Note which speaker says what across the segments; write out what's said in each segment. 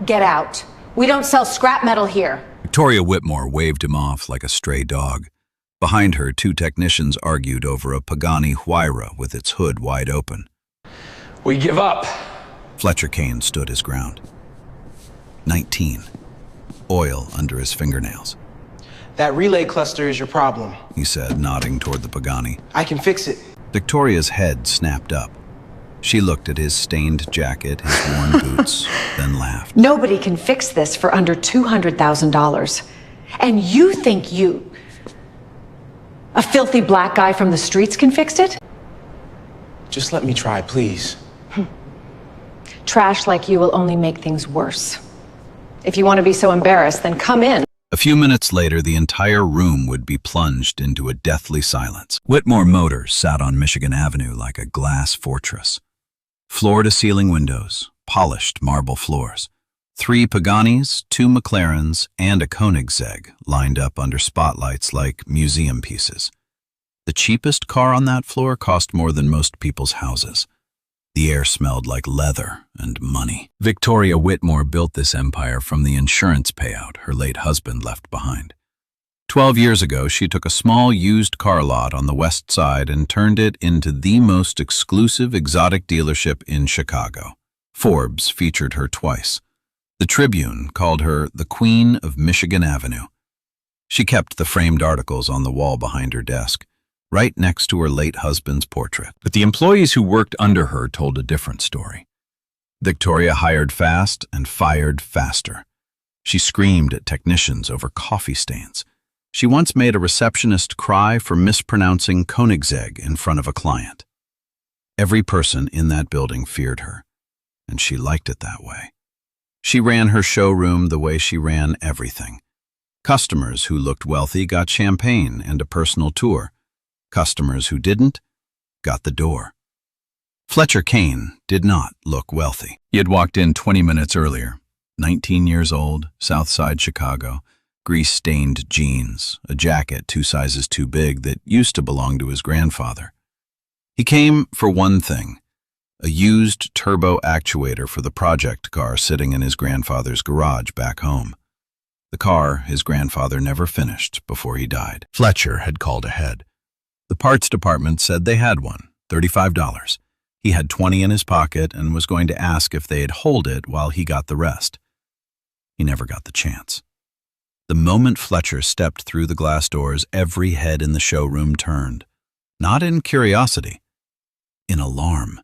Speaker 1: Get out. We don't sell scrap metal here.
Speaker 2: Victoria Whitmore waved him off like a stray dog. Behind her, two technicians argued over a Pagani Huayra with its hood wide open.
Speaker 3: We give up.
Speaker 2: Fletcher Kane stood his ground. 19. Oil under his fingernails.
Speaker 4: That relay cluster is your problem,
Speaker 2: He said, nodding toward the Pagani.
Speaker 4: I can fix it.
Speaker 2: Victoria's head snapped up. She looked at his stained jacket, his worn boots, then laughed.
Speaker 1: Nobody can fix this for under $200,000. And you think you, a filthy black guy from the streets, can fix it?
Speaker 4: Just let me try, please.
Speaker 1: Trash like you will only make things worse. If you want to be so embarrassed, then come in.
Speaker 2: A few minutes later, the entire room would be plunged into a deathly silence. Whitmore Motors sat on Michigan Avenue like a glass fortress. Floor-to-ceiling windows, polished marble floors. 3 Paganis, 2 McLarens, and a Koenigsegg lined up under spotlights like museum pieces. The cheapest car on that floor cost more than most people's houses. The air smelled like leather and money. Victoria Whitmore built this empire from the insurance payout her late husband left behind. 12 years ago, she took a small used car lot on the west side and turned it into the most exclusive exotic dealership in Chicago. Forbes featured her twice. The Tribune called her the Queen of Michigan Avenue. She kept the framed articles on the wall behind her desk, right next to her late husband's portrait. But the employees who worked under her told a different story. Victoria hired fast and fired faster. She screamed at technicians over coffee stains. She once made a receptionist cry for mispronouncing Koenigsegg in front of a client. Every person in that building feared her, and she liked it that way. She ran her showroom the way she ran everything. Customers who looked wealthy got champagne and a personal tour. Customers who didn't got the door. Fletcher Kane did not look wealthy. He had walked in 20 minutes earlier, 19 years old, South Side Chicago, grease-stained jeans, a jacket 2 sizes too big that used to belong to his grandfather. He came for one thing, a used turbo actuator for the project car sitting in his grandfather's garage back home. The car his grandfather never finished before he died. Fletcher had called ahead. The parts department said they had one, $35. He had 20 in his pocket and was going to ask if they'd hold it while he got the rest. He never got the chance. The moment Fletcher stepped through the glass doors, every head in the showroom turned. Not in curiosity, in alarm.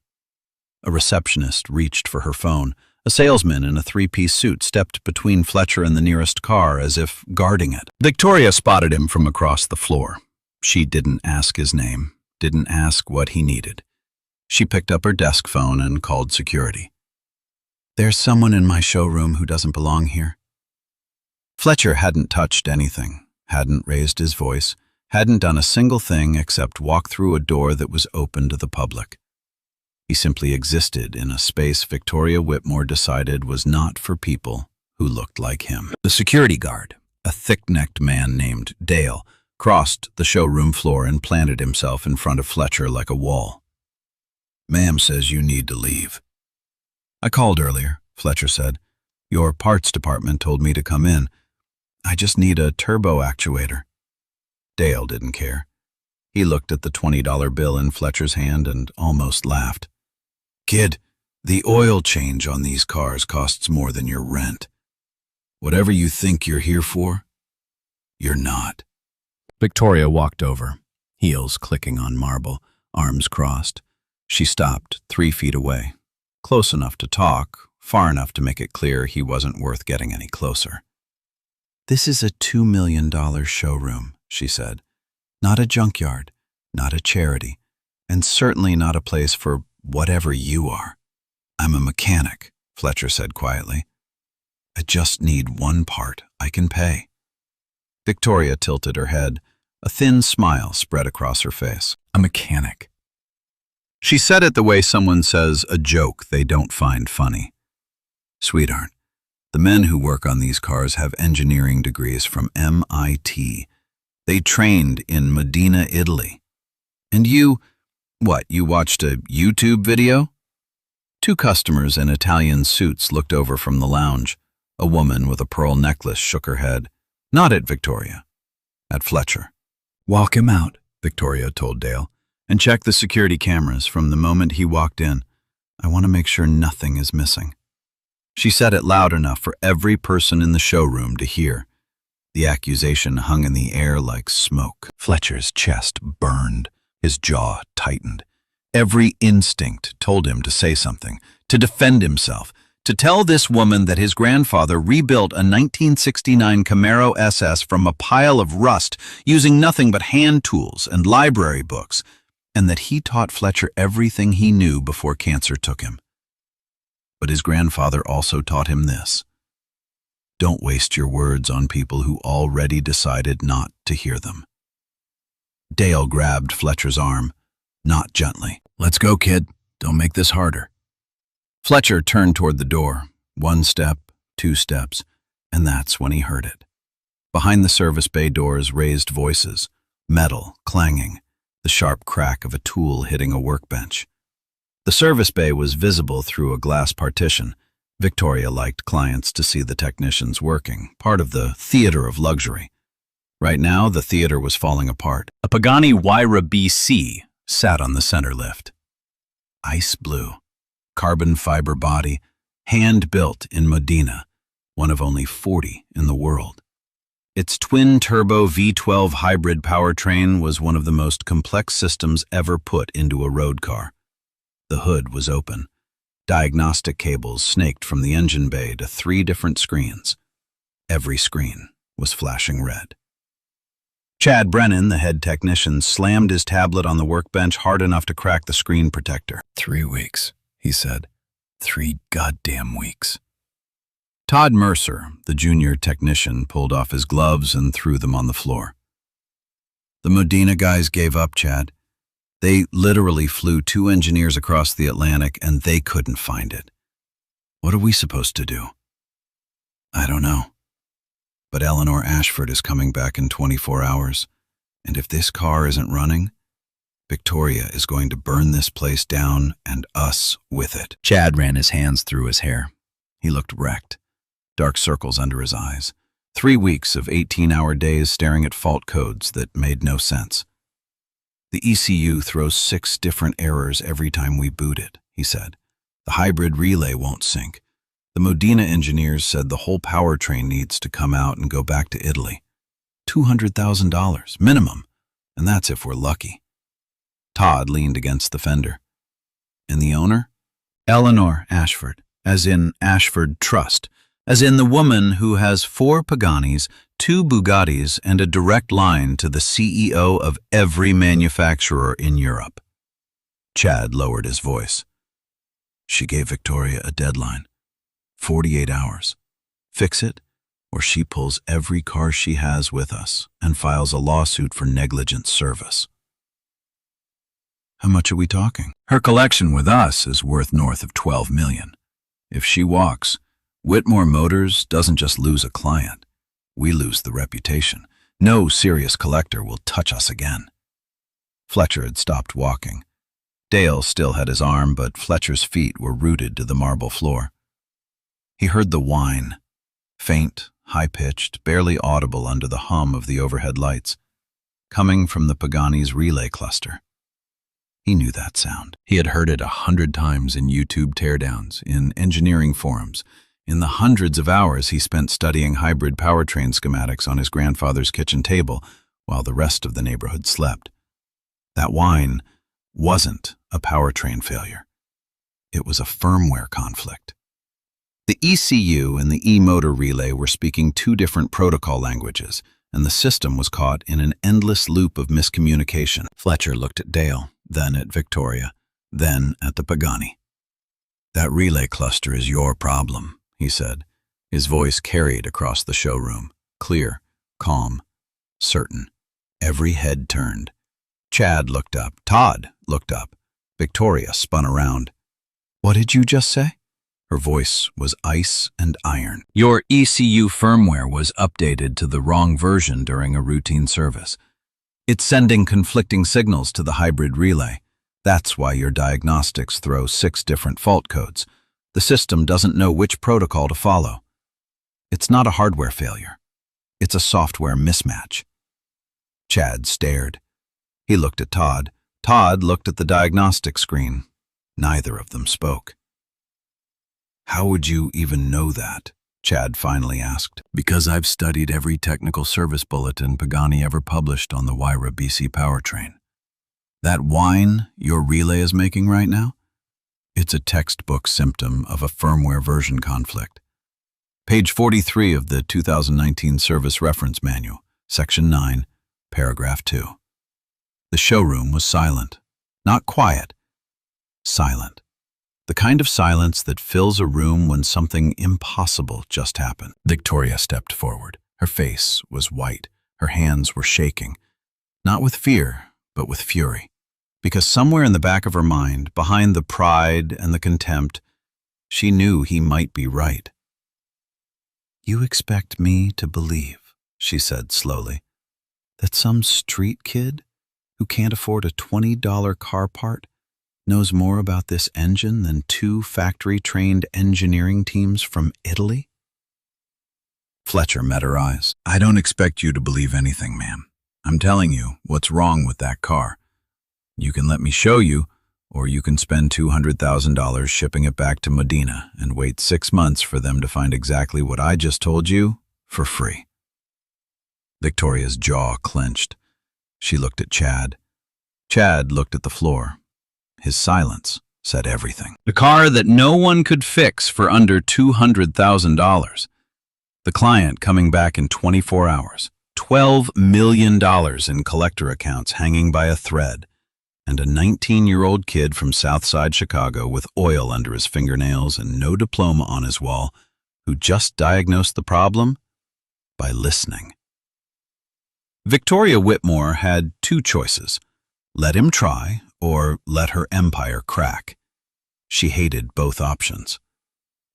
Speaker 2: A receptionist reached for her phone. A salesman in a 3-piece suit stepped between Fletcher and the nearest car as if guarding it. Victoria spotted him from across the floor. She didn't ask his name, didn't ask what he needed. She picked up her desk phone and called security. "There's someone in my showroom who doesn't belong here." Fletcher hadn't touched anything, hadn't raised his voice, hadn't done a single thing except walk through a door that was open to the public. He simply existed in a space Victoria Whitmore decided was not for people who looked like him. The security guard, a thick-necked man named Dale, crossed the showroom floor and planted himself in front of Fletcher like a wall. "Ma'am says you need to leave." "I called earlier," Fletcher said. "Your parts department told me to come in. I just need a turbo actuator." Dale didn't care. He looked at the $20 bill in Fletcher's hand and almost laughed. "Kid, the oil change on these cars costs more than your rent. Whatever you think you're here for, you're not." Victoria walked over, heels clicking on marble, arms crossed. She stopped 3 feet away, close enough to talk, far enough to make it clear he wasn't worth getting any closer. "This is a $2 million showroom," she said. "Not a junkyard, not a charity, and certainly not a place for whatever you are." "I'm a mechanic," Fletcher said quietly. "I just need one part. I can pay." Victoria tilted her head. A thin smile spread across her face. "A mechanic." She said it the way someone says a joke they don't find funny. "Sweetheart, the men who work on these cars have engineering degrees from MIT. They trained in Modena, Italy. And you watched a YouTube video?" 2 customers in Italian suits looked over from the lounge. A woman with a pearl necklace shook her head, not at Victoria, at Fletcher. "Walk him out," Victoria told Dale, "and check the security cameras from the moment he walked in. I want to make sure nothing is missing." She said it loud enough for every person in the showroom to hear. The accusation hung in the air like smoke. Fletcher's chest burned, his jaw tightened. Every instinct told him to say something, to defend himself, to tell this woman that his grandfather rebuilt a 1969 Camaro SS from a pile of rust using nothing but hand tools and library books, and that he taught Fletcher everything he knew before cancer took him. But his grandfather also taught him this: don't waste your words on people who already decided not to hear them. Dale grabbed Fletcher's arm, not gently. "Let's go, kid. Don't make this harder." Fletcher turned toward the door, 1 step, 2 steps, and that's when he heard it. Behind the service bay doors, raised voices, metal clanging, the sharp crack of a tool hitting a workbench. The service bay was visible through a glass partition. Victoria liked clients to see the technicians working, part of the theater of luxury. Right now, the theater was falling apart. A Pagani Huayra BC sat on the center lift. Ice blue, carbon fiber body, hand-built in Modena, one of only 40 in the world. Its twin-turbo V12 hybrid powertrain was one of the most complex systems ever put into a road car. The hood was open. Diagnostic cables snaked from the engine bay to 3 different screens. Every screen was flashing red. Chad Brennan, the head technician, slammed his tablet on the workbench hard enough to crack the screen protector. 3 weeks, he said. 3 goddamn weeks. Todd Mercer, the junior technician, pulled off his gloves and threw them on the floor. "The Modena guys gave up, Chad. They literally flew 2 engineers across the Atlantic and they couldn't find it. What are we supposed to do?" "I don't know. But Eleanor Ashford is coming back in 24 hours, and if this car isn't running, Victoria is going to burn this place down and us with it." Chad ran his hands through his hair. He looked wrecked, dark circles under his eyes. 3 weeks of 18-hour days staring at fault codes that made no sense. "The ECU throws 6 different errors every time we boot it," he said. "The hybrid relay won't sync. The Modena engineers said the whole powertrain needs to come out and go back to Italy. $200,000, minimum, and that's if we're lucky." Todd leaned against the fender. "And the owner?" "Eleanor Ashford, as in Ashford Trust, as in the woman who has 4 Paganis, 2 Bugattis, and a direct line to the CEO of every manufacturer in Europe." Chad lowered his voice. "She gave Victoria a deadline. 48 hours. Fix it, or she pulls every car she has with us and files a lawsuit for negligent service." "How much are we talking?" "Her collection with us is worth north of $12 million. If she walks, Whitmore Motors doesn't just lose a client. We lose the reputation. No serious collector will touch us again." Fletcher had stopped walking. Dale still had his arm, but Fletcher's feet were rooted to the marble floor. He heard the whine, faint, high-pitched, barely audible under the hum of the overhead lights, coming from the Pagani's relay cluster. He knew that sound. He had heard it 100 times in YouTube teardowns, in engineering forums, in the hundreds of hours he spent studying hybrid powertrain schematics on his grandfather's kitchen table while the rest of the neighborhood slept. That whine wasn't a powertrain failure. It was a firmware conflict. The ECU and the E-motor relay were speaking 2 different protocol languages, and the system was caught in an endless loop of miscommunication. Fletcher looked at Dale, then at Victoria, then at the Pagani. "That relay cluster is your problem," he said. His voice carried across the showroom, clear, calm, certain. Every head turned. Chad looked up. Todd looked up. Victoria spun around. "What did you just say?" Her voice was ice and iron. "Your ECU firmware was updated to the wrong version during a routine service. It's sending conflicting signals to the hybrid relay. That's why your diagnostics throw 6 different fault codes. The system doesn't know which protocol to follow." It's not a hardware failure. It's a software mismatch. Chad stared. He looked at Todd. Todd looked at the diagnostic screen. Neither of them spoke. "How would you even know that?" Chad finally asked. "Because I've studied every technical service bulletin Pagani ever published on the Wyra BC powertrain. That whine your relay is making right now? It's a textbook symptom of a firmware version conflict. Page 43 of the 2019 Service Reference Manual, Section 9, Paragraph 2. The showroom was silent. Not quiet. Silent. The kind of silence that fills a room when something impossible just happened. Victoria stepped forward. Her face was white. Her hands were shaking. Not with fear, but with fury. Because somewhere in the back of her mind, behind the pride and the contempt, she knew he might be right. "You expect me to believe," she said slowly, "that some street kid who can't afford a $20 car part knows more about this engine than 2 factory-trained engineering teams from Italy?" Fletcher met her eyes. "I don't expect you to believe anything, ma'am. I'm telling you what's wrong with that car. You can let me show you, or you can spend $200,000 shipping it back to Medina and wait 6 months for them to find exactly what I just told you for free." Victoria's jaw clenched. She looked at Chad. Chad looked at the floor. His silence said everything. The car that no one could fix for under $200,000. The client coming back in 24 hours. $12 million in collector accounts hanging by a thread. And a 19-year-old kid from Southside Chicago with oil under his fingernails and no diploma on his wall who just diagnosed the problem by listening. Victoria Whitmore had 2 choices. Let him try or let her empire crack. She hated both options.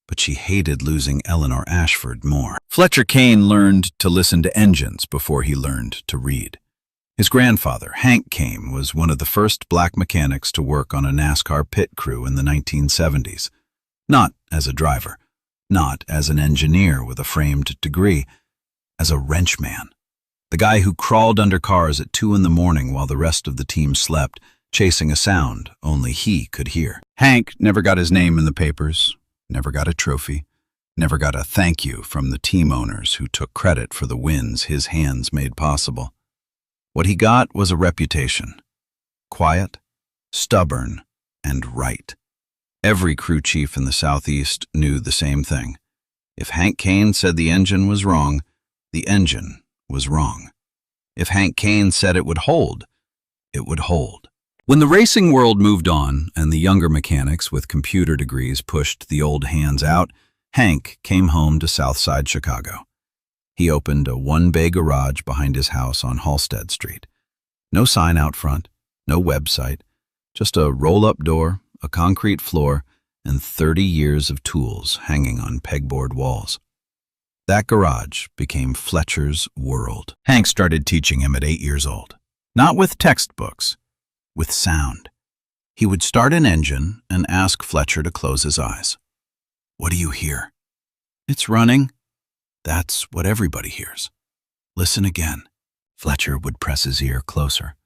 Speaker 2: But she hated losing Eleanor Ashford more. Fletcher Kane learned to listen to engines before he learned to read. His grandfather, Hank Kane, was one of the first black mechanics to work on a NASCAR pit crew in the 1970s. Not as a driver, not as an engineer with a framed degree, as a wrenchman. The guy who crawled under cars at 2 in the morning while the rest of the team slept, chasing a sound only he could hear. Hank never got his name in the papers, never got a trophy, never got a thank you from the team owners who took credit for the wins his hands made possible. What he got was a reputation. Quiet, stubborn, and right. Every crew chief in the Southeast knew the same thing. If Hank Kane said the engine was wrong, the engine was wrong. If Hank Kane said it would hold, it would hold. When the racing world moved on and the younger mechanics with computer degrees pushed the old hands out, Hank came home to Southside Chicago. He opened a 1-bay garage behind his house on Halstead Street. No sign out front, no website, just a roll-up door, a concrete floor, and 30 years of tools hanging on pegboard walls. That garage became Fletcher's world. Hank started teaching him at 8 years old. Not with textbooks, with sound. He would start an engine and ask Fletcher to close his eyes. "What do you hear?" "It's running." "That's what everybody hears." "Listen again." Fletcher would press his ear closer.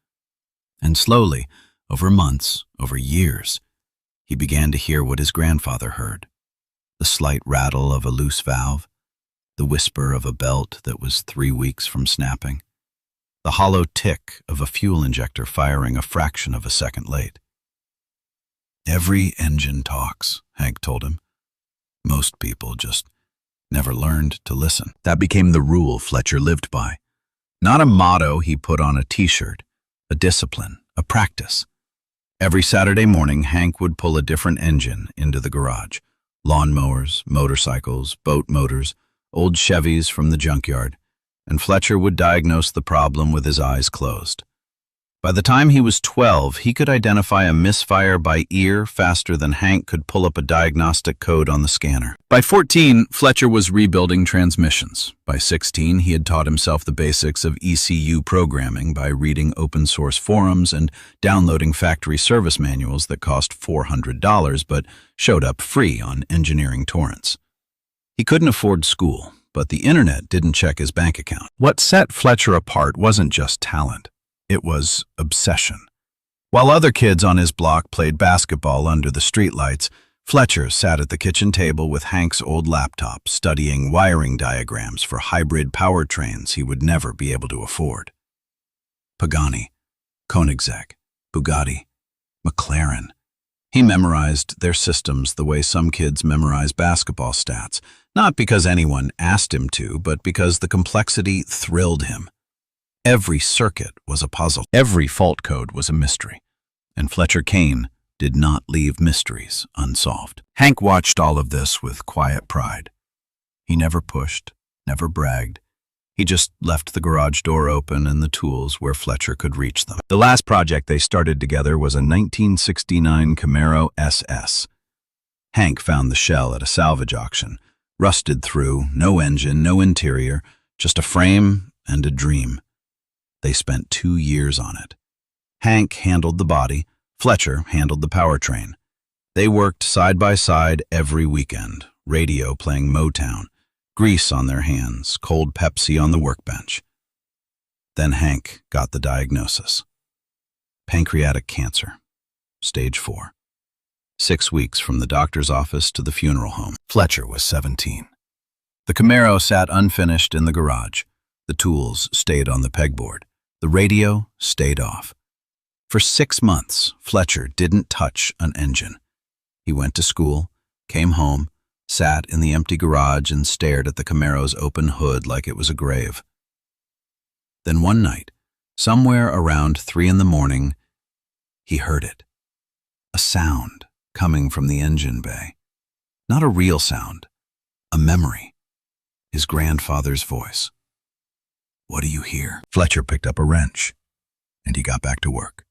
Speaker 2: And slowly, over months, over years, he began to hear what his grandfather heard. The slight rattle of a loose valve, the whisper of a belt that was 3 weeks from snapping, the hollow tick of a fuel injector firing a fraction of a second late. "Every engine talks," Hank told him. "Most people just never learned to listen." That became the rule Fletcher lived by. Not a motto he put on a t-shirt, a discipline, a practice. Every Saturday morning, Hank would pull a different engine into the garage. Lawnmowers, motorcycles, boat motors, old Chevys from the junkyard, and Fletcher would diagnose the problem with his eyes closed. By the time he was 12, he could identify a misfire by ear faster than Hank could pull up a diagnostic code on the scanner. By 14, Fletcher was rebuilding transmissions. By 16, he had taught himself the basics of ECU programming by reading open-source forums and downloading factory service manuals that cost $400 but showed up free on engineering torrents. He couldn't afford school, but the internet didn't check his bank account. What set Fletcher apart wasn't just talent. It was obsession. While other kids on his block played basketball under the streetlights, Fletcher sat at the kitchen table with Hank's old laptop, studying wiring diagrams for hybrid powertrains he would never be able to afford. Pagani, Koenigsegg, Bugatti, McLaren. He memorized their systems the way some kids memorize basketball stats, not because anyone asked him to, but because the complexity thrilled him. Every circuit was a puzzle. Every fault code was a mystery. And Fletcher Kane did not leave mysteries unsolved. Hank watched all of this with quiet pride. He never pushed, never bragged. He just left the garage door open and the tools where Fletcher could reach them. The last project they started together was a 1969 Camaro SS. Hank found the shell at a salvage auction, rusted through, no engine, no interior, just a frame and a dream. They spent 2 years on it. Hank handled the body, Fletcher handled the powertrain. They worked side by side every weekend, radio playing Motown, grease on their hands, cold Pepsi on the workbench. Then Hank got the diagnosis. Pancreatic cancer, stage 4. 6 weeks from the doctor's office to the funeral home. Fletcher was 17. The Camaro sat unfinished in the garage. The tools stayed on the pegboard. The radio stayed off. For 6 months, Fletcher didn't touch an engine. He went to school, came home, sat in the empty garage and stared at the Camaro's open hood like it was a grave. Then one night, somewhere around 3 in the morning, he heard it. A sound coming from the engine bay. Not a real sound, a memory. His grandfather's voice. "What do you hear?" Fletcher picked up a wrench, and he got back to work.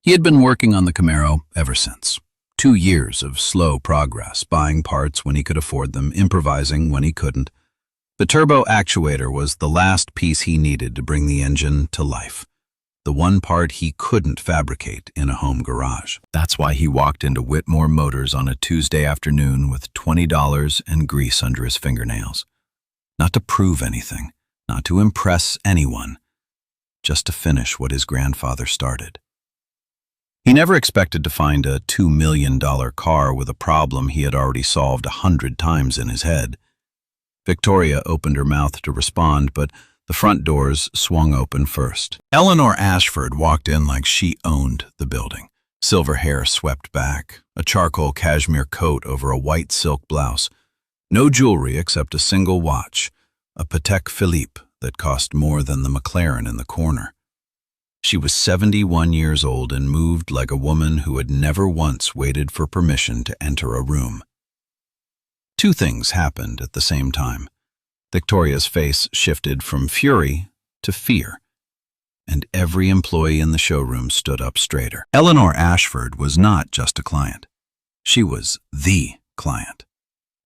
Speaker 2: He had been working on the Camaro ever since. 2 years of slow progress, buying parts when he could afford them, improvising when he couldn't. The turbo actuator was the last piece he needed to bring the engine to life. The one part he couldn't fabricate in a home garage. That's why he walked into Whitmore Motors on a Tuesday afternoon with $20 and grease under his fingernails. Not to prove anything, not to impress anyone, just to finish what his grandfather started. He never expected to find a $2 million car with a problem he had already solved 100 times in his head. Victoria opened her mouth to respond, but the front doors swung open first. Eleanor Ashford walked in like she owned the building. Silver hair swept back, a charcoal cashmere coat over a white silk blouse. No jewelry except a single watch, a Patek Philippe that cost more than the McLaren in the corner. She was 71 years old and moved like a woman who had never once waited for permission to enter a room. 2 things happened at the same time. Victoria's face shifted from fury to fear, and every employee in the showroom stood up straighter. Eleanor Ashford was not just a client. She was the client.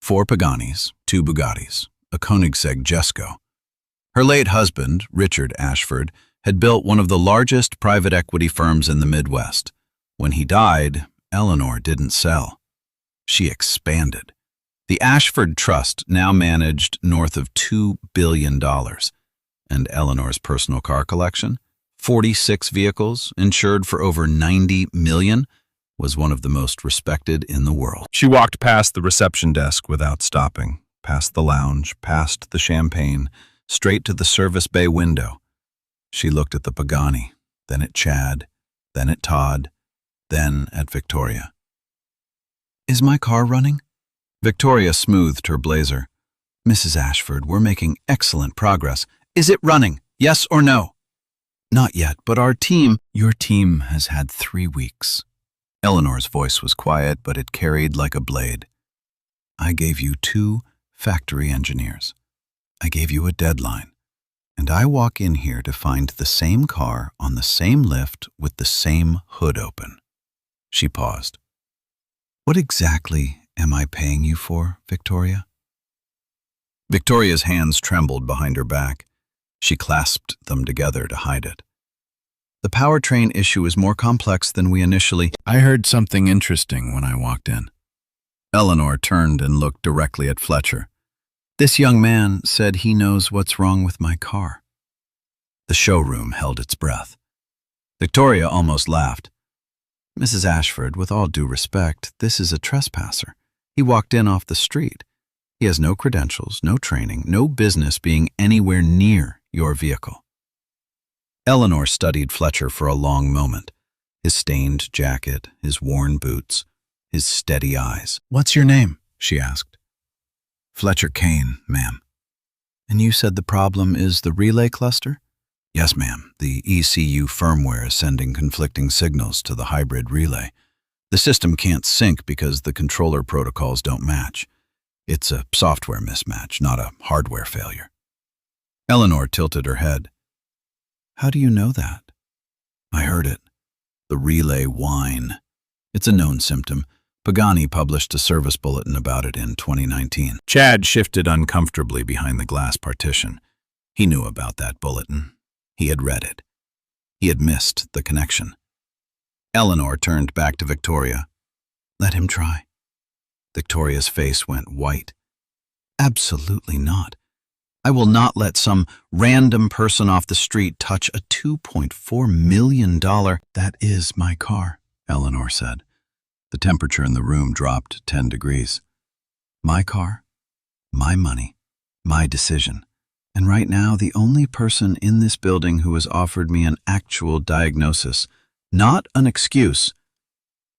Speaker 2: 4 Paganis, 2 Bugattis, a Koenigsegg Jesko. Her late husband, Richard Ashford, had built one of the largest private equity firms in the Midwest. When he died, Eleanor didn't sell. She expanded. The Ashford Trust now managed north of $2 billion. And Eleanor's personal car collection, 46 vehicles, insured for over $90 million, was one of the most respected in the world. She walked past the reception desk without stopping, past the lounge, past the champagne, straight to the service bay window. She looked at the Pagani, then at Chad, then at Todd, then at Victoria. "Is my car running?" Victoria smoothed her blazer. "Mrs. Ashford, we're making excellent progress. Is it running? Yes or no?" "Not yet, but our team—" "Your team has had 3 weeks." Eleanor's voice was quiet, but it carried like a blade. "I gave you 2 factory engineers. I gave you a deadline. And I walk in here to find the same car on the same lift with the same hood open." She paused. "What exactly am I paying you for, Victoria?" Victoria's hands trembled behind her back. She clasped them together to hide it. "The powertrain issue is more complex than we initially—" "I heard something interesting when I walked in." Eleanor turned and looked directly at Fletcher. This young man said he knows what's wrong with my car. The showroom held its breath. Victoria almost laughed. Mrs. Ashford, with all due respect, this is a trespasser. He walked in off the street. He has no credentials, no training, no business being anywhere near your vehicle. Eleanor studied Fletcher for a long moment. His stained jacket, his worn boots, his steady eyes. "What's your name?" she asked. "Fletcher Kane, ma'am." "And you said the problem is the relay cluster?" "Yes, ma'am. The ECU firmware is sending conflicting signals to the hybrid relay. The system can't sync because the controller protocols don't match. It's a software mismatch, not a hardware failure." Eleanor tilted her head. "How do you know that?" "I heard it. The relay whine. It's a known symptom. Pagani published a service bulletin about it in 2019. Chad shifted uncomfortably behind the glass partition. He knew about that bulletin. He had read it. He had missed the connection. Eleanor turned back to Victoria. "Let him try." Victoria's face went white. "Absolutely not. I will not let some random person off the street touch a $2.4 million. That is my car," Eleanor said. The temperature in the room dropped 10 degrees. "My car, my money, my decision. And right now, the only person in this building who has offered me an actual diagnosis, not an excuse,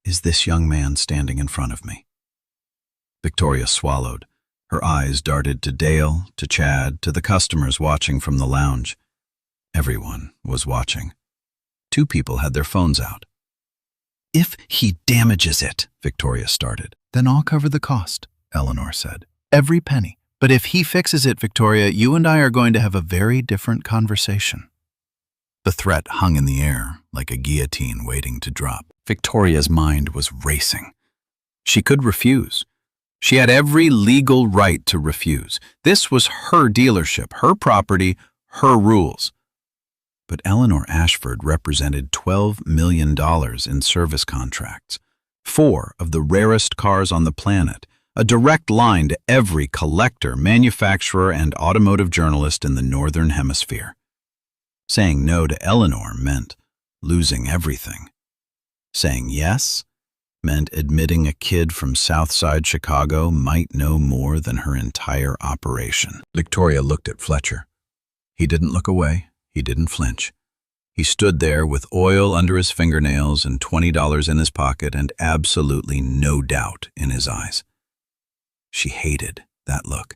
Speaker 2: is this young man standing in front of me." Victoria swallowed. Her eyes darted to Dale, to Chad, to the customers watching from the lounge. Everyone was watching. 2 people had their phones out. "If he damages it," Victoria started. "Then I'll cover the cost," Eleanor said. "Every penny. But if he fixes it, Victoria, you and I are going to have a very different conversation." The threat hung in the air like a guillotine waiting to drop. Victoria's mind was racing. She could refuse. She had every legal right to refuse. This was her dealership, her property, her rules. But Eleanor Ashford represented $12 million in service contracts, 4 of the rarest cars on the planet, a direct line to every collector, manufacturer, and automotive journalist in the Northern Hemisphere. Saying no to Eleanor meant losing everything. Saying yes meant admitting a kid from Southside Chicago might know more than her entire operation. Victoria looked at Fletcher. He didn't look away. He didn't flinch. He stood there with oil under his fingernails and $20 in his pocket and absolutely no doubt in his eyes. She hated that look.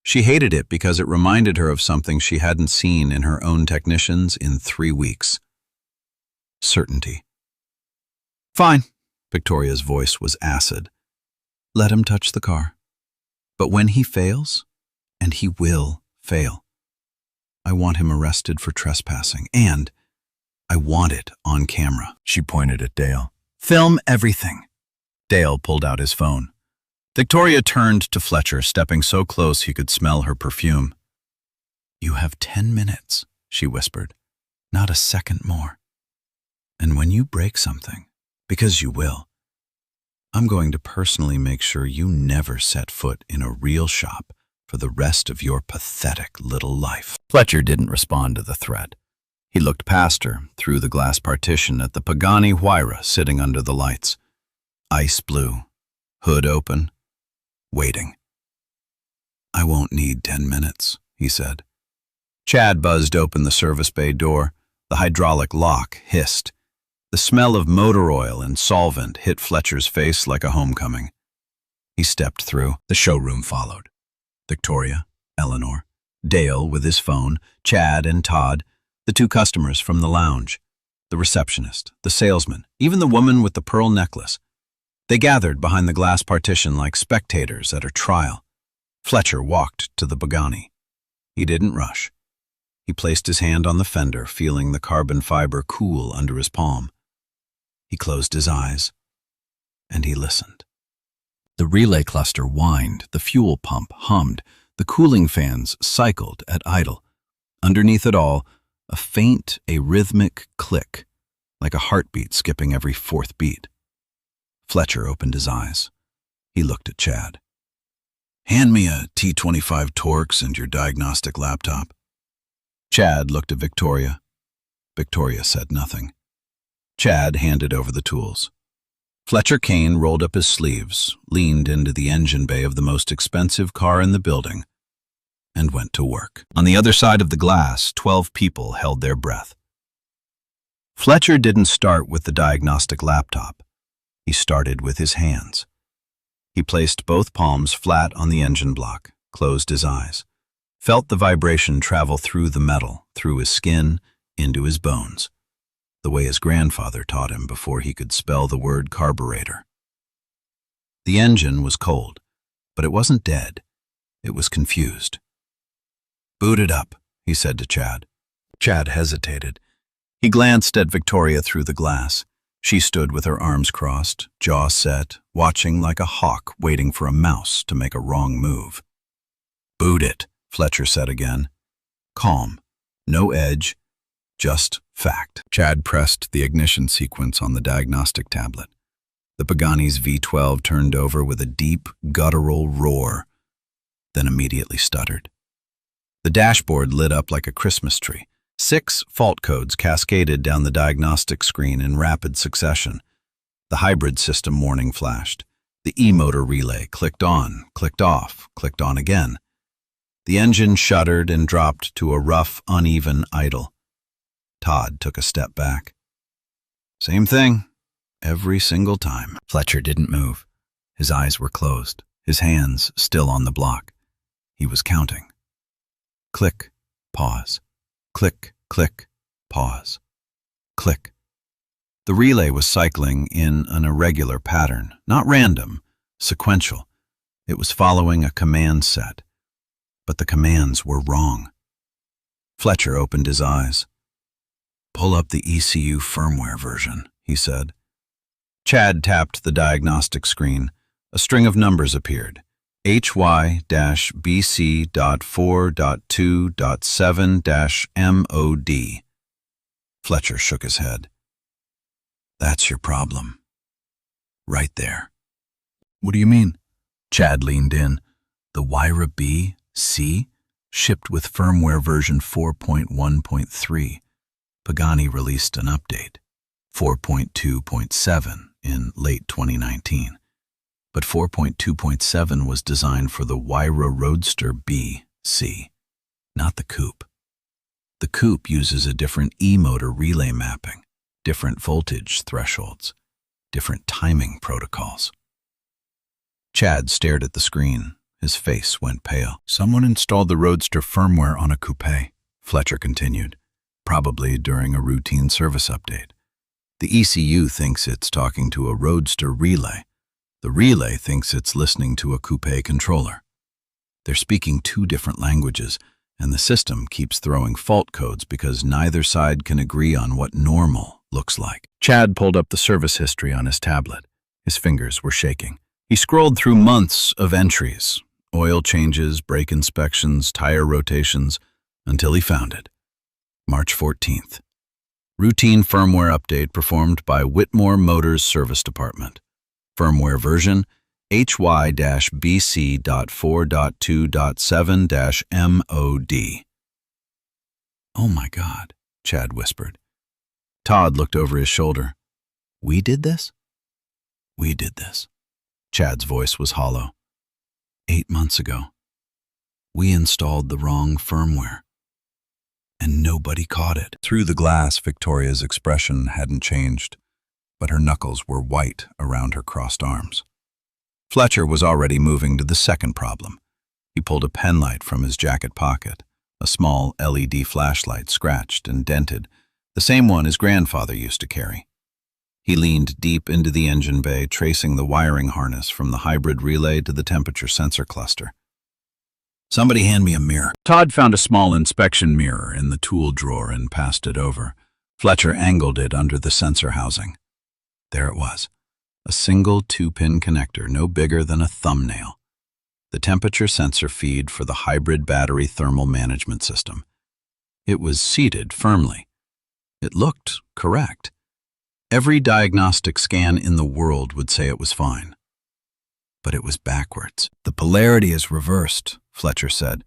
Speaker 2: She hated it because it reminded her of something she hadn't seen in her own technicians in 3 weeks. Certainty. "Fine." Victoria's voice was acid. "Let him touch the car. But when he fails, and he will fail, I want him arrested for trespassing, and I want it on camera." She pointed at Dale. "Film everything." Dale pulled out his phone. Victoria turned to Fletcher, stepping so close he could smell her perfume. "You have 10 minutes, she whispered. "Not a second more. And when you break something, because you will, I'm going to personally make sure you never set foot in a real shop for the rest of your pathetic little life." Fletcher didn't respond to the threat. He looked past her, through the glass partition, at the Pagani Huayra sitting under the lights. Ice blue, hood open, waiting. "I won't need 10 minutes, he said. Chad buzzed open the service bay door. The hydraulic lock hissed. The smell of motor oil and solvent hit Fletcher's face like a homecoming. He stepped through. The showroom followed. Victoria, Eleanor, Dale with his phone, Chad and Todd, the 2 customers from the lounge, the receptionist, the salesman, even the woman with the pearl necklace. They gathered behind the glass partition like spectators at a trial. Fletcher walked to the Pagani. He didn't rush. He placed his hand on the fender, feeling the carbon fiber cool under his palm. He closed his eyes, and he listened. The relay cluster whined, the fuel pump hummed, the cooling fans cycled at idle. Underneath it all, a faint, arrhythmic click, like a heartbeat skipping every 4th beat. Fletcher opened his eyes. He looked at Chad. Hand me a T25 Torx and your diagnostic laptop. Chad looked at Victoria. Victoria said nothing. Chad handed over the tools. Fletcher Kane rolled up his sleeves, leaned into the engine bay of the most expensive car in the building, and went to work. On the other side of the glass, 12 people held their breath. Fletcher didn't start with the diagnostic laptop. He started with his hands. He placed both palms flat on the engine block, closed his eyes, felt the vibration travel through the metal, through his skin, into his bones, the way his grandfather taught him before he could spell the word carburetor. The engine was cold, but it wasn't dead. It was confused. "Boot it up," he said to Chad. Chad hesitated. He glanced at Victoria through the glass. She stood with her arms crossed, jaw set, watching like a hawk waiting for a mouse to make a wrong move. "Boot it," Fletcher said again. Calm, no edge, just fact. Chad pressed the ignition sequence on the diagnostic tablet. The Pagani's V12 turned over with a deep, guttural roar, then immediately stuttered. The dashboard lit up like a Christmas tree. 6 fault codes cascaded down the diagnostic screen in rapid succession. The hybrid system warning flashed. The e-motor relay clicked on, clicked off, clicked on again. The engine shuddered and dropped to a rough, uneven idle. Todd took a step back. Same thing, every single time. Fletcher didn't move. His eyes were closed, his hands still on the block. He was counting. Click, pause. Click, click, pause. Click. The relay was cycling in an irregular pattern, not random, sequential. It was following a command set. But the commands were wrong. Fletcher opened his eyes. "Pull up the ECU firmware version," he said. Chad tapped the diagnostic screen. A string of numbers appeared. HY-BC.4.2.7-MOD. Fletcher shook his head. "That's your problem. Right there." "What do you mean?" Chad leaned in. "The Wyra B.C. shipped with firmware version 4.1.3. Pagani released an update, 4.2.7, in late 2019. But 4.2.7 was designed for the Wyra Roadster B.C., not the coupe. The coupe uses a different e-motor relay mapping, different voltage thresholds, different timing protocols." Chad stared at the screen. His face went pale. "Someone installed the Roadster firmware on a coupe," Fletcher continued, "probably during a routine service update. The ECU thinks it's talking to a Roadster relay. The relay thinks it's listening to a coupe controller. They're speaking 2 different languages, and the system keeps throwing fault codes because neither side can agree on what normal looks like." Chad pulled up the service history on his tablet. His fingers were shaking. He scrolled through months of entries, oil changes, brake inspections, tire rotations, until he found it. March 14th. Routine firmware update performed by Whitmore Motors Service Department. Firmware version HY-BC.4.2.7-MOD. "Oh my God," Chad whispered. Todd looked over his shoulder. "We did this?" "We did this." Chad's voice was hollow. 8 months ago. We installed the wrong firmware. And nobody caught it. Through the glass, Victoria's expression hadn't changed, but her knuckles were white around her crossed arms. Fletcher was already moving to the second problem. He pulled a penlight from his jacket pocket, a small LED flashlight scratched and dented, the same one his grandfather used to carry. He leaned deep into the engine bay, tracing the wiring harness from the hybrid relay to the temperature sensor cluster. "Somebody hand me a mirror." Todd found a small inspection mirror in the tool drawer and passed it over. Fletcher angled it under the sensor housing. There it was, a single 2-pin connector no bigger than a thumbnail. The temperature sensor feed for the hybrid battery thermal management system. It was seated firmly. It looked correct. Every diagnostic scan in the world would say it was fine. but it was backwards. "The polarity is reversed," Fletcher said.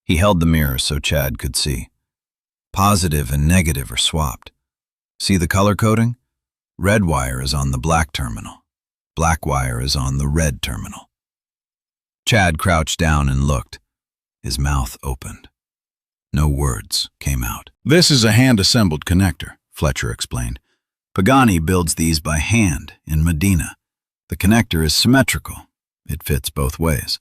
Speaker 2: He held the mirror so Chad could see. "Positive and negative are swapped. See the color coding? Red wire is on the black terminal. Black wire is on the red terminal." Chad crouched down and looked. His mouth opened. No words came out. "This is a hand-assembled connector," Fletcher explained. "Pagani builds these by hand in Medina. The connector is symmetrical. It fits both ways.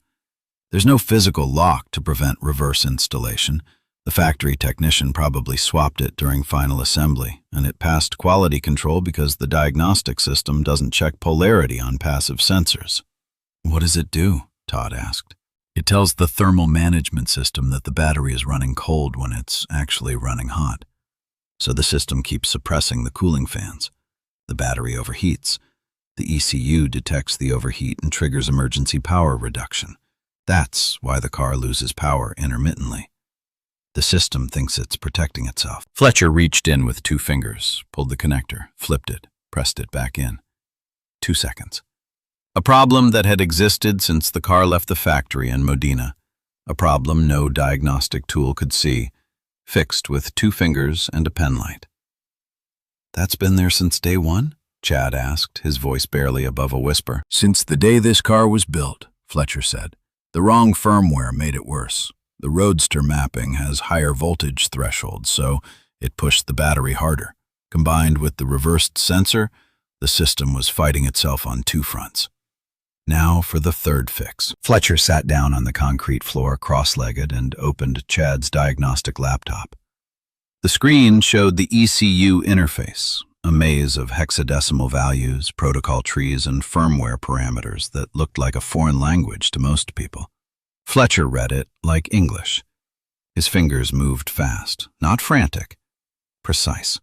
Speaker 2: There's no physical lock to prevent reverse installation. The factory technician probably swapped it during final assembly, and it passed quality control because the diagnostic system doesn't check polarity on passive sensors." "What does it do?" Todd asked. "It tells the thermal management system that the battery is running cold when it's actually running hot. So the system keeps suppressing the cooling fans. The battery overheats. The ECU detects the overheat and triggers emergency power reduction. That's why the car loses power intermittently. The system thinks it's protecting itself." Fletcher reached in with 2 fingers, pulled the connector, flipped it, pressed it back in. 2 seconds. A problem that had existed since the car left the factory in Modena. A problem no diagnostic tool could see, fixed with 2 fingers and a pen light. "That's been there since day one?" Chad asked, his voice barely above a whisper. "Since the day this car was built," Fletcher said. "The wrong firmware made it worse. The Roadster mapping has higher voltage thresholds, so it pushed the battery harder. Combined with the reversed sensor, the system was fighting itself on 2 fronts. Now for the 3rd fix." Fletcher sat down on the concrete floor, cross-legged, and opened Chad's diagnostic laptop. The screen showed the ECU interface, a maze of hexadecimal values, protocol trees, and firmware parameters that looked like a foreign language to most people. Fletcher read it like English. His fingers moved fast, not frantic, precise.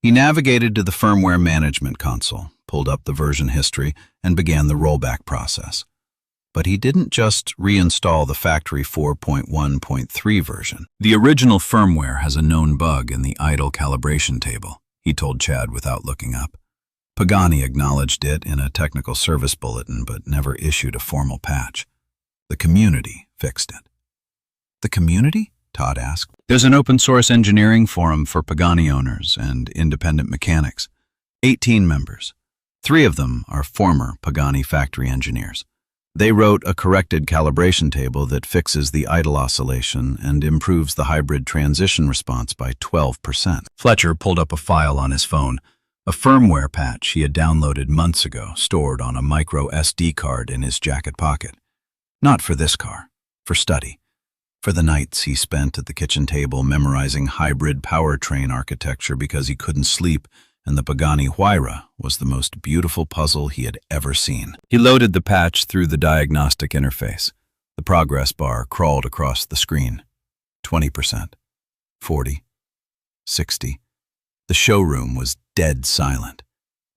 Speaker 2: He navigated to the firmware management console, pulled up the version history, and began the rollback process. But he didn't just reinstall the factory 4.1.3 version. "The original firmware has a known bug in the idle calibration table," he told Chad without looking up. Pagani acknowledged it in a technical service bulletin but never issued a formal patch. The community fixed it. "The community?" Todd asked. "There's an open-source engineering forum for Pagani owners and independent mechanics. 18 members. 3 of them are former Pagani factory engineers. They wrote a corrected calibration table that fixes the idle oscillation and improves the hybrid transition response by 12%. Fletcher pulled up a file on his phone, a firmware patch he had downloaded months ago, stored on a micro SD card in his jacket pocket. Not for this car, for study. For the nights he spent at the kitchen table memorizing hybrid powertrain architecture because he couldn't sleep, and the Pagani Huayra was the most beautiful puzzle he had ever seen. He loaded the patch through the diagnostic interface. The progress bar crawled across the screen. 20%, 40, 60. The showroom was dead silent.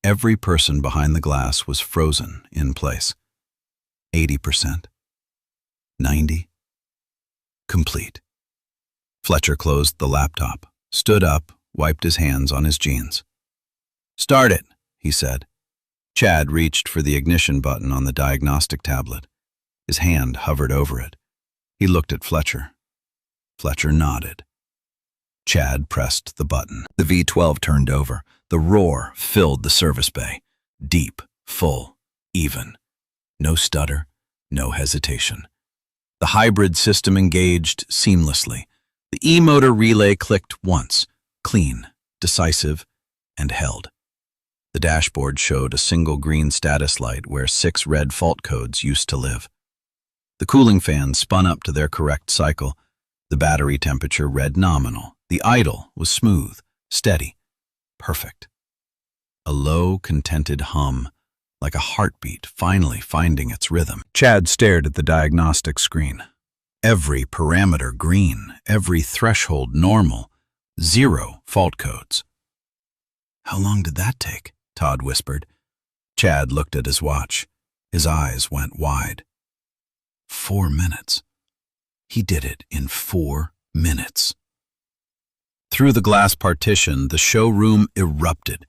Speaker 2: Every person behind the glass was frozen in place. 80%, 90, complete. Fletcher closed the laptop, stood up, wiped his hands on his jeans. "Start it," he said. Chad reached for the ignition button on the diagnostic tablet. His hand hovered over it. He looked at Fletcher. Fletcher nodded. Chad pressed the button. The V12 turned over. The roar filled the service bay. Deep, full, even. No stutter, no hesitation. The hybrid system engaged seamlessly. The e-motor relay clicked once, clean, decisive, and held. The dashboard showed a single green status light where 6 red fault codes used to live. The cooling fans spun up to their correct cycle. The battery temperature read nominal. The idle was smooth, steady, perfect. A low, contented hum, like a heartbeat finally finding its rhythm. Chad stared at the diagnostic screen. Every parameter green, every threshold normal, 0 fault codes. "How long did that take?" Todd whispered. Chad looked at his watch. His eyes went wide. 4 minutes. He did it in 4 minutes. Through the glass partition, the showroom erupted.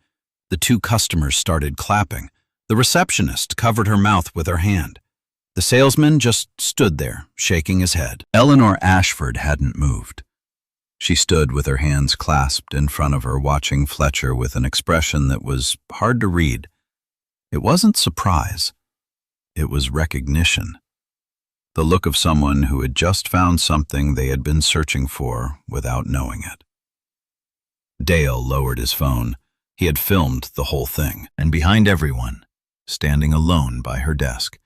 Speaker 2: The 2 customers started clapping. The receptionist covered her mouth with her hand. The salesman just stood there, shaking his head. Eleanor Ashford hadn't moved. She stood with her hands clasped in front of her, watching Fletcher with an expression that was hard to read. It wasn't surprise. It was recognition. The look of someone who had just found something they had been searching for without knowing it. Dale lowered his phone. He had filmed the whole thing, and behind everyone, standing alone by her desk,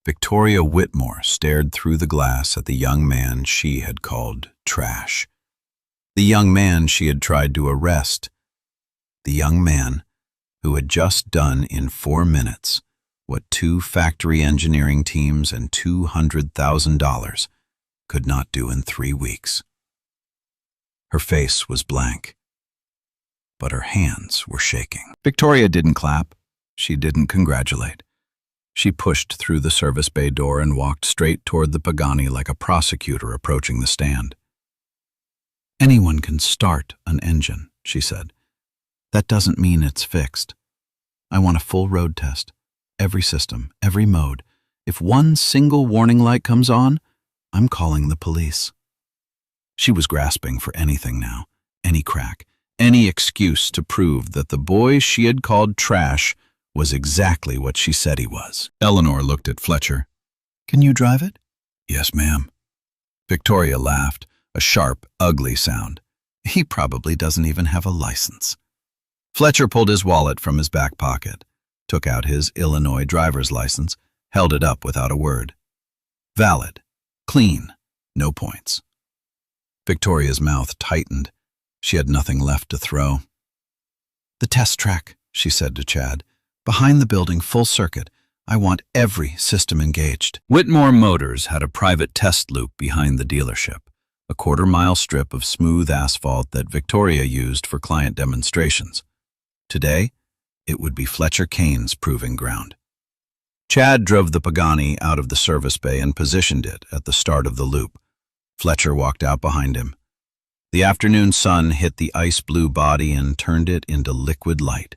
Speaker 2: Victoria Whitmore stared through the glass at the young man she had called trash. The young man she had tried to arrest. The young man who had just done in 4 minutes what 2 factory engineering teams and $200,000 could not do in 3 weeks. Her face was blank, but her hands were shaking. Victoria didn't clap. She didn't congratulate. She pushed through the service bay door and walked straight toward the Pagani like a prosecutor approaching the stand. "Anyone can start an engine," she said. "That doesn't mean it's fixed. I want a full road test. Every system, every mode. If one single warning light comes on, I'm calling the police." She was grasping for anything now, any crack, any excuse to prove that the boy she had called trash was exactly what she said he was. Eleanor looked at Fletcher. "Can you drive it?" "Yes, ma'am." Victoria laughed, a sharp, ugly sound. "He probably doesn't even have a license." Fletcher pulled his wallet from his back pocket, took out his Illinois driver's license, held it up without a word. "Valid. Clean. No points." Victoria's mouth tightened. She had nothing left to throw. "The test track," she said to Chad. "Behind the building, full circuit. I want every system engaged." Whitmore Motors had a private test loop behind the dealership, a quarter-mile strip of smooth asphalt that Victoria used for client demonstrations. Today, it would be Fletcher Kane's proving ground. Chad drove the Pagani out of the service bay and positioned it at the start of the loop. Fletcher walked out behind him. The afternoon sun hit the ice-blue body and turned it into liquid light.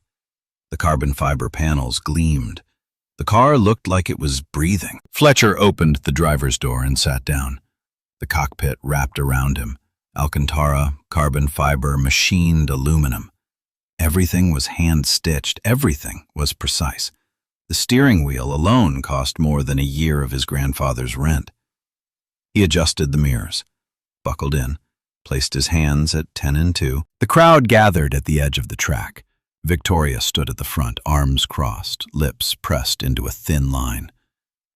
Speaker 2: The carbon fiber panels gleamed. The car looked like it was breathing. Fletcher opened the driver's door and sat down. The cockpit wrapped around him. Alcantara, carbon fiber, machined aluminum. Everything was hand-stitched. Everything was precise. The steering wheel alone cost more than a year of his grandfather's rent. He adjusted the mirrors, buckled in, placed his hands at 10 and 2. The crowd gathered at the edge of the track. Victoria stood at the front, arms crossed, lips pressed into a thin line.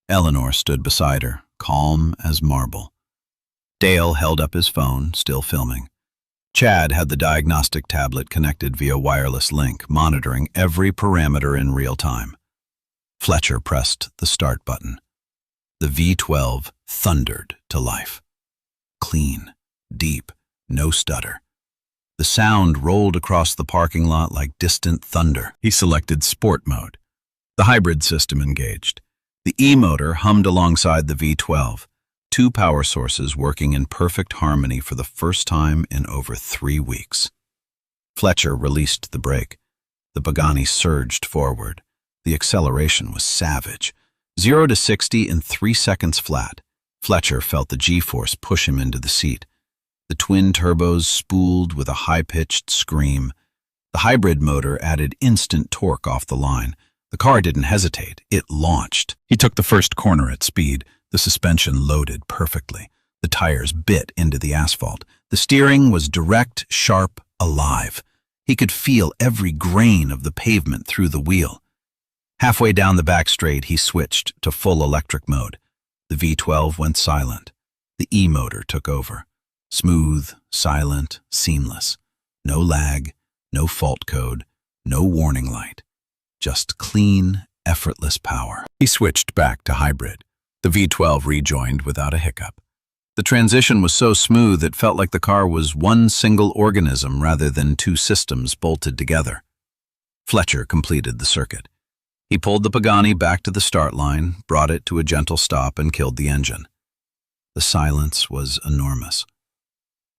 Speaker 2: Eleanor stood beside her, calm as marble. Dale held up his phone, still filming. Chad had the diagnostic tablet connected via wireless link, monitoring every parameter in real time. Fletcher pressed the start button. The V12 thundered to life. Clean, deep, no stutter. The sound rolled across the parking lot like distant thunder. He selected sport mode. The hybrid system engaged. The E-motor hummed alongside the V12. 2 power sources working in perfect harmony for the first time in over 3 weeks. Fletcher released the brake. The Pagani surged forward. The acceleration was savage. 0 to 60 in 3 seconds flat. Fletcher felt the G-force push him into the seat. The twin turbos spooled with a high-pitched scream. The hybrid motor added instant torque off the line. The car didn't hesitate. It launched. He took the first corner at speed. The suspension loaded perfectly. The tires bit into the asphalt. The steering was direct, sharp, alive. He could feel every grain of the pavement through the wheel. Halfway down the back straight, he switched to full electric mode. The V12 went silent. The E-motor took over. Smooth, silent, seamless. No lag, no fault code, no warning light. Just clean, effortless power. He switched back to hybrid. The V12 rejoined without a hiccup. The transition was so smooth it felt like the car was one single organism rather than 2 systems bolted together. Fletcher completed the circuit. He pulled the Pagani back to the start line, brought it to a gentle stop, and killed the engine. The silence was enormous.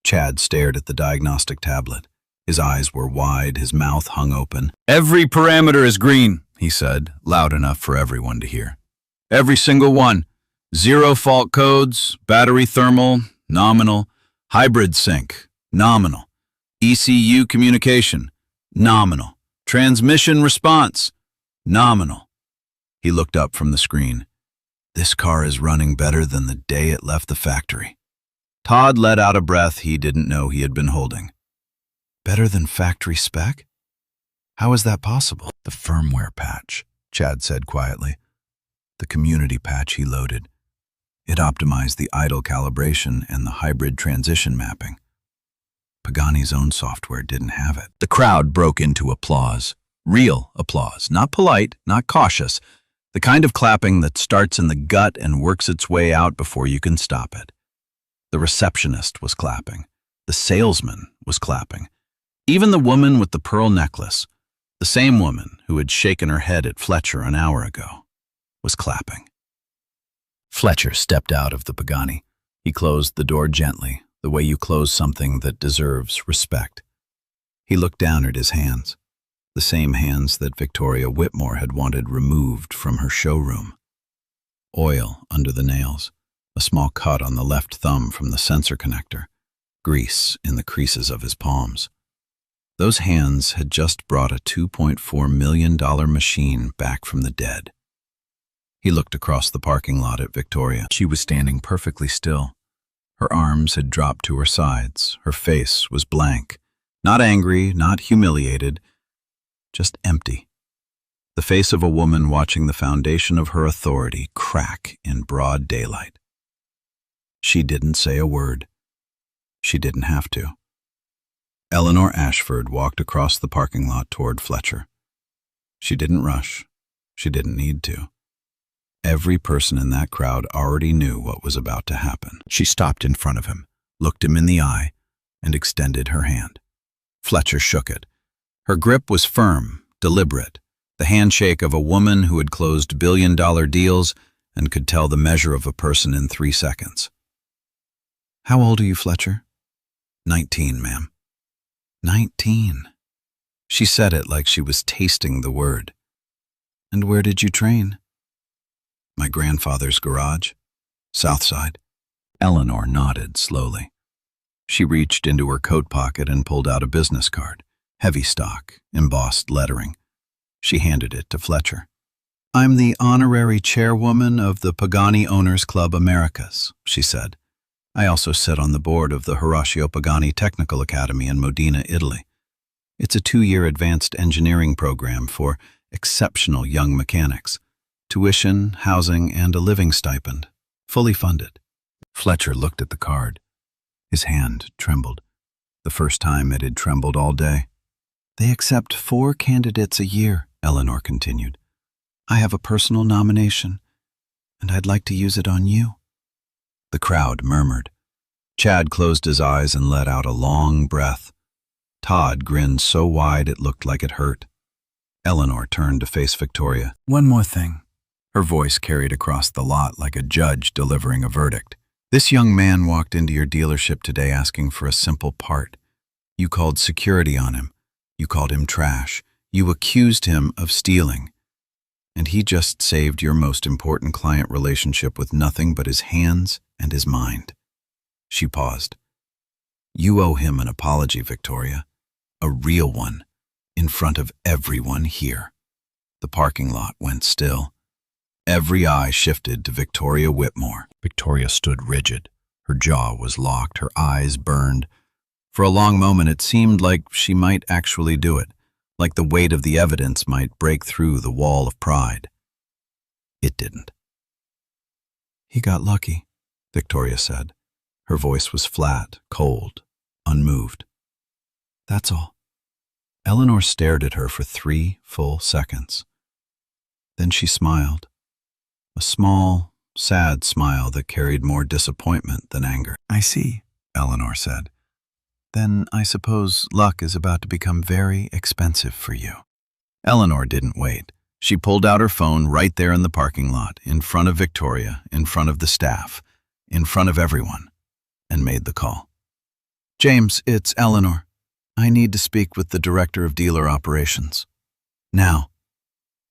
Speaker 2: Chad stared at the diagnostic tablet. His eyes were wide, his mouth hung open. "Every parameter is green," he said, loud enough for everyone to hear. "Every single one. Zero fault codes, battery thermal, nominal. Hybrid sync, nominal. ECU communication, nominal. Transmission response, nominal. He looked up from the screen. This car is running better than the day it left the factory. Todd let out a breath he didn't know he had been holding. Better than factory spec? How is that possible? The firmware patch, Chad said quietly. The community patch he loaded. It optimized the idle calibration and the hybrid transition mapping. Pagani's own software didn't have it. The crowd broke into applause. Real applause. Not polite, not cautious. The kind of clapping that starts in the gut and works its way out before you can stop it. The receptionist was clapping. The salesman was clapping. Even the woman with the pearl necklace, the same woman who had shaken her head at Fletcher an hour ago, was clapping. Fletcher stepped out of the Pagani. He closed the door gently, the way you close something that deserves respect. He looked down at his hands, the same hands that Victoria Whitmore had wanted removed from her showroom. Oil under the nails, a small cut on the left thumb from the sensor connector, grease in the creases of his palms. Those hands had just brought a $2.4 million machine back from the dead. He looked across the parking lot at Victoria. She was standing perfectly still. Her arms had dropped to her sides. Her face was blank. Not angry, not humiliated, just empty. The face of a woman watching the foundation of her authority crack in broad daylight. She didn't say a word. She didn't have to. Eleanor Ashford walked across the parking lot toward Fletcher. She didn't rush. She didn't need to. Every person in that crowd already knew what was about to happen. She stopped in front of him, looked him in the eye, and extended her hand. Fletcher shook it. Her grip was firm, deliberate, the handshake of a woman who had closed billion-dollar deals and could tell the measure of a person in 3 seconds. How old are you, Fletcher? 19, ma'am. 19. She said it like she was tasting the word. And where did you train? My grandfather's garage, South Side. Eleanor nodded slowly. She reached into her coat pocket and pulled out a business card, heavy stock, embossed lettering. She handed it to Fletcher. I'm the honorary chairwoman of the Pagani Owners Club Americas, she said. I also sit on the board of the Horacio Pagani Technical Academy in Modena, Italy. It's a 2-year advanced engineering program for exceptional young mechanics. Tuition, housing, and a living stipend, fully funded. Fletcher looked at the card. His hand trembled, the first time it had trembled all day. They accept 4 candidates a year, Eleanor continued. I have a personal nomination, and I'd like to use it on you. The crowd murmured. Chad closed his eyes and let out a long breath. Todd grinned so wide it looked like it hurt. Eleanor turned to face Victoria. One more thing. Her voice carried across the lot like a judge delivering a verdict. This young man walked into your dealership today asking for a simple part. You called security on him. You called him trash. You accused him of stealing. And he just saved your most important client relationship with nothing but his hands and his mind. She paused. You owe him an apology, Victoria. A real one. In front of everyone here. The parking lot went still. Every eye shifted to Victoria Whitmore. Victoria stood rigid. Her jaw was locked, her eyes burned. For a long moment it seemed like she might actually do it, like the weight of the evidence might break through the wall of pride. It didn't. He got lucky, Victoria said. Her voice was flat, cold, unmoved. That's all. Eleanor stared at her for 3 full seconds. Then she smiled. A small, sad smile that carried more disappointment than anger. I see, Eleanor said. Then I suppose luck is about to become very expensive for you. Eleanor didn't wait. She pulled out her phone right there in the parking lot, in front of Victoria, in front of the staff, in front of everyone, and made the call. James, it's Eleanor. I need to speak with the director of dealer operations. Now.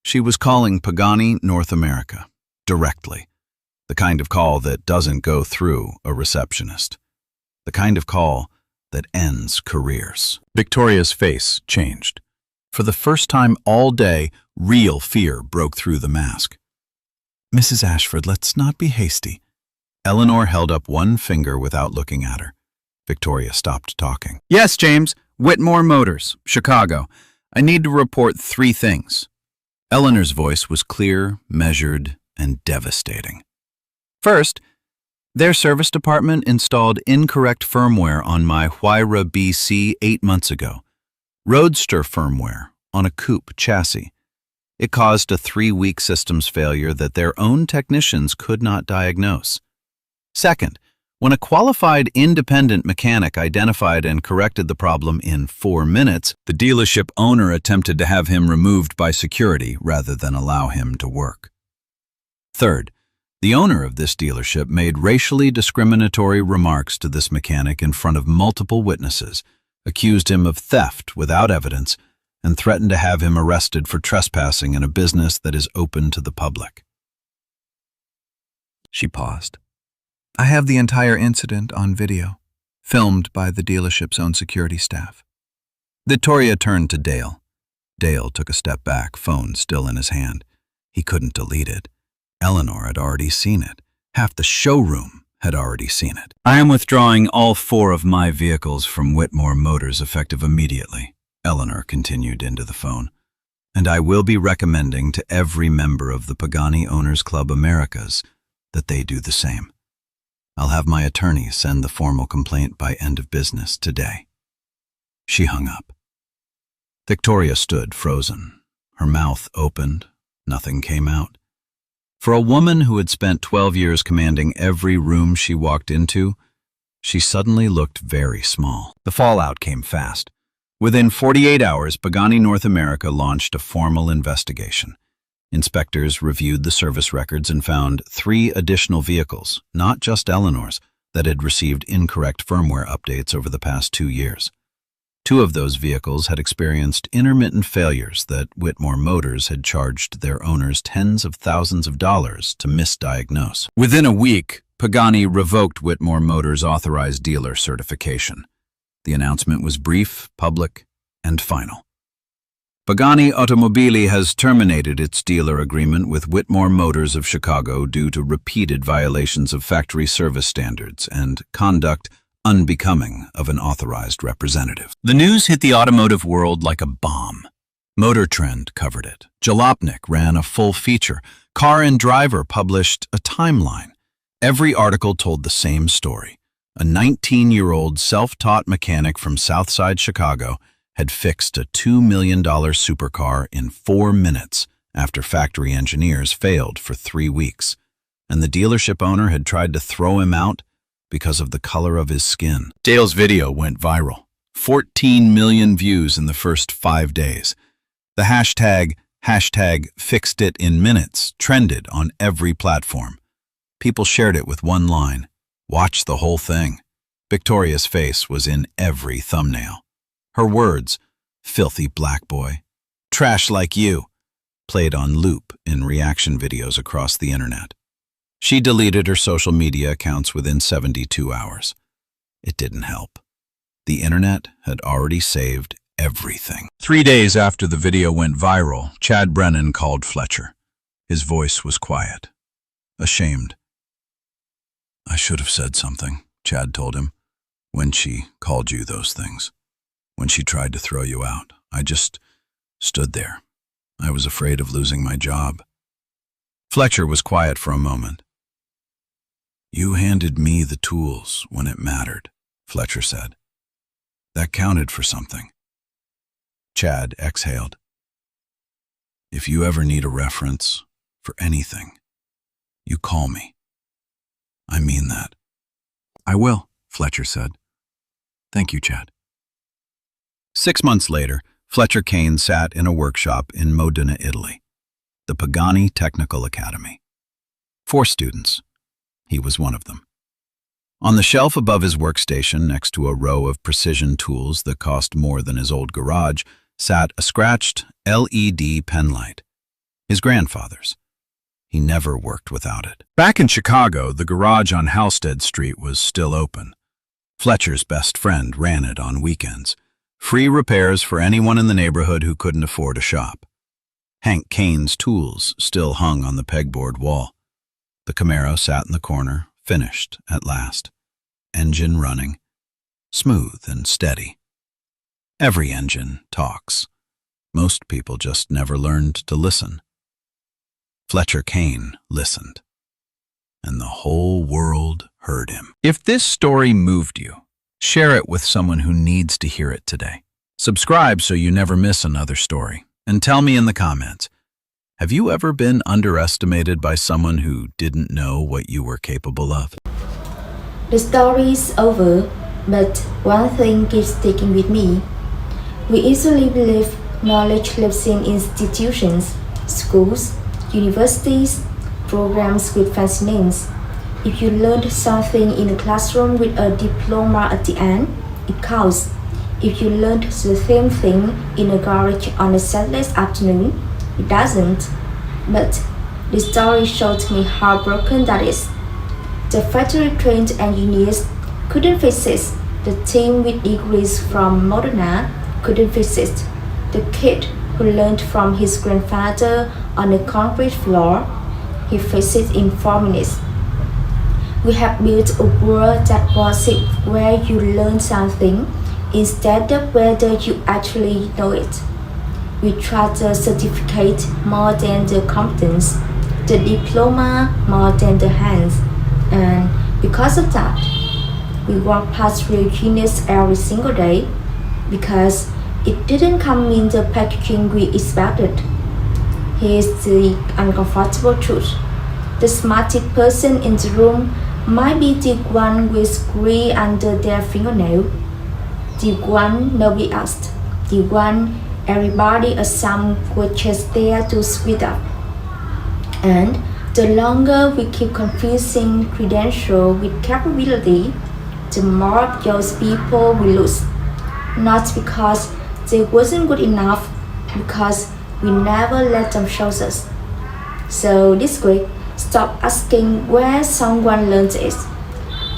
Speaker 2: She was calling Pagani North America. Directly. The kind of call that doesn't go through a receptionist. The kind of call that ends careers. Victoria's face changed. For the first time all day, real fear broke through the mask. Mrs. Ashford, let's not be hasty. Eleanor held up one finger without looking at her. Victoria stopped talking.
Speaker 5: Yes, James. Whitmore Motors, Chicago. I need to report 3 things.
Speaker 2: Eleanor's voice was clear, measured, and devastating.
Speaker 5: First, their service department installed incorrect firmware on my Heiress BC 8 months ago. Roadster firmware on a coupe chassis. It caused a 3-week systems failure that their own technicians could not diagnose. Second, when a qualified independent mechanic identified and corrected the problem in 4 minutes,
Speaker 2: the dealership owner attempted to have him removed by security rather than allow him to work. Third, the owner of this dealership made racially discriminatory remarks to this mechanic in front of multiple witnesses, accused him of theft without evidence, and threatened to have him arrested for trespassing in a business that is open to the public.
Speaker 5: She paused. I have the entire incident on video, filmed by the dealership's own security staff.
Speaker 2: Victoria turned to Dale. Dale took a step back, phone still in his hand. He couldn't delete it. Eleanor had already seen it. Half the showroom had already seen it. I am withdrawing all 4 of my vehicles from Whitmore Motors effective immediately, Eleanor continued into the phone. And I will be recommending to every member of the Pagani Owners Club Americas that they do the same. I'll have my attorney send the formal complaint by end of business today. She hung up. Victoria stood frozen. Her mouth opened. Nothing came out. For a woman who had spent 12 years commanding every room she walked into, she suddenly looked very small. The fallout came fast. Within 48 hours, Pagani North America launched a formal investigation. Inspectors reviewed the service records and found 3 additional vehicles, not just Eleanor's, that had received incorrect firmware updates over the past 2 years. 2 of those vehicles had experienced intermittent failures that Whitmore Motors had charged their owners tens of thousands of dollars to misdiagnose. Within a week, Pagani revoked Whitmore Motors' authorized dealer certification. The announcement was brief, public, and final. Pagani Automobili has terminated its dealer agreement with Whitmore Motors of Chicago due to repeated violations of factory service standards and conduct unbecoming of an authorized representative. The news hit the automotive world like a bomb. Motor Trend covered it. Jalopnik ran a full feature. Car and Driver published a timeline. Every article told the same story. A 19-year-old self-taught mechanic from Southside Chicago had fixed a $2 million supercar in 4 minutes after factory engineers failed for 3 weeks, and the dealership owner had tried to throw him out because of the color of his skin. Dale's video went viral. 14 million views in the first 5 days. The hashtag #FixedItInMinutes trended on every platform. People shared it with one line, "Watch the whole thing." Victoria's face was in every thumbnail. Her words, "filthy black boy," "trash like you," played on loop in reaction videos across the internet. She deleted her social media accounts within 72 hours. It didn't help. The internet had already saved everything. 3 days after the video went viral, Chad Brennan called Fletcher. His voice was quiet, ashamed. "I should have said something," Chad told him, "when she called you those things. When she tried to throw you out, I just stood there. I was afraid of losing my job." Fletcher was quiet for a moment. "You handed me the tools when it mattered," Fletcher said. "That counted for something." Chad exhaled. "If you ever need a reference for anything, you call me. I mean that." "I will," Fletcher said. "Thank you, Chad." 6 months later, Fletcher Kane sat in a workshop in Modena, Italy, the Pagani Technical Academy. 4 students. He was one of them. On the shelf above his workstation, next to a row of precision tools that cost more than his old garage, sat a scratched LED pen light, his grandfather's. He never worked without it. Back in Chicago, the garage on Halstead Street was still open. Fletcher's best friend ran it on weekends. Free repairs for anyone in the neighborhood who couldn't afford a shop. Hank Kane's tools still hung on the pegboard wall. The Camaro sat in the corner, finished at last. Engine running, smooth and steady. Every engine talks. Most people just never learned to listen. Fletcher Kane listened, and the whole world heard him. If this story moved you, share it with someone who needs to hear it today. Subscribe so you never miss another story. And tell me in the comments, have you ever been underestimated by someone who didn't know what you were capable of?
Speaker 6: The story is over, but one thing keeps sticking with me. We easily believe knowledge lives in institutions, schools, universities, programs with fancy names. If you learned something in a classroom with a diploma at the end, it counts. If you learned the same thing in a garage on a Saturday afternoon, it doesn't. But the story showed me how broken that is. The factory-trained engineers couldn't fix it. The team with degrees from Moderna couldn't fix it. The kid who learned from his grandfather on a concrete floor, he fixed it in 4 minutes. We have built a world that worships where you learn something instead of whether you actually know it. We trust the certificate more than the competence, the diploma more than the hands, and because of that, we walk past real genius every single day because it didn't come in the packaging we expected. Here's the uncomfortable truth. The smartest person in the room might be the one with gray under their fingernail, the one nobody asked, the one everybody assumed was just there to sweet up. And the longer we keep confusing credential with capability, the more of those people we lose. Not because they wasn't good enough, because we never let them show us. So this week, stop asking where someone learns it.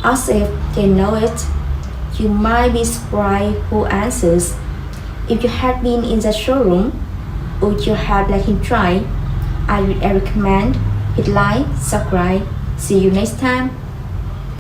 Speaker 6: Ask if they know it. You might be surprised who answers. If you had been in the showroom, would you have let him try? I would recommend hit like, subscribe. See you next time.